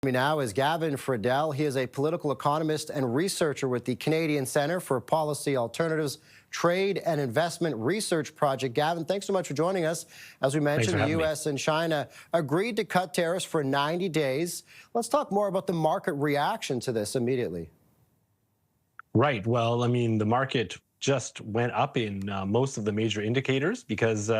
Me now is Gavin Fridell. He is a political economist and researcher with the Canadian Centre for Policy Alternatives Trade and Investment Research Project. Gavin, thanks so much for joining us. As we mentioned, the U.S. and China agreed to cut tariffs for 90 days. Let's talk more about the market reaction to this immediately. Right. Well, I mean, the market just went up in most of the major indicators because,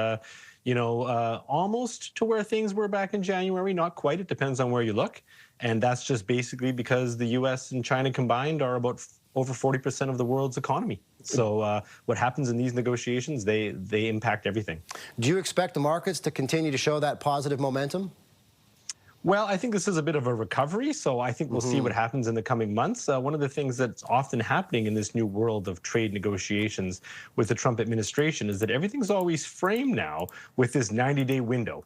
almost to where things were back in January, not quite. It depends on where you look. And that's just basically because the U.S. and China combined are about over 40% of the world's economy. So what happens in these negotiations, they impact everything. Do you expect the markets to continue to show that positive momentum? Well, I think this is a bit of a recovery, so I think we'll see what happens in the coming months. One of the things that's often happening in this new world of trade negotiations with the Trump administration is that everything's always framed now with this 90-day window.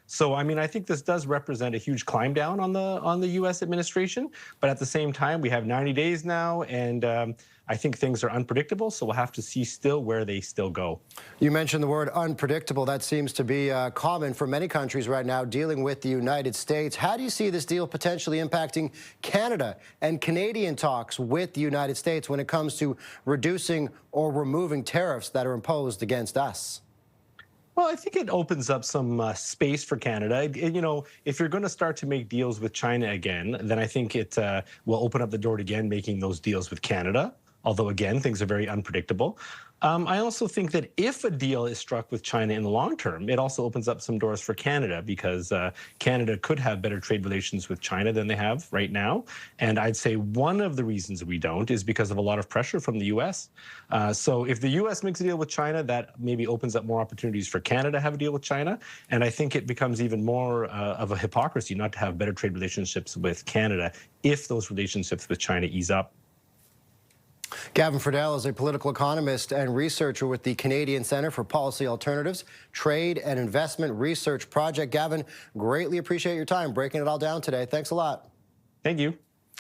So, I mean, I think this does represent a huge climb down on the U.S. administration, but at the same time, we have 90 days now, and I think things are unpredictable, so we'll have to see still where they still go. You mentioned the word unpredictable. That seems to be common for many countries right now dealing with the United States. How do you see this deal potentially impacting Canada and Canadian talks with the United States when it comes to reducing or removing tariffs that are imposed against us? Well, I think it opens up some space for Canada. If you're going to start to make deals with China again, then I think it will open up the door to again making those deals with Canada. Although, again, things are very unpredictable. I also think that if a deal is struck with China in the long term, it also opens up some doors for Canada because Canada could have better trade relations with China than they have right now. And I'd say one of the reasons we don't is because of a lot of pressure from the U.S. So if the U.S. makes a deal with China, that maybe opens up more opportunities for Canada to have a deal with China. And I think it becomes even more of a hypocrisy not to have better trade relationships with Canada if those relationships with China ease up. Gavin Fridell is a political economist and researcher with the Canadian Centre for Policy Alternatives Trade and Investment Research Project. Gavin, greatly appreciate your time breaking it all down today. Thanks a lot. Thank you.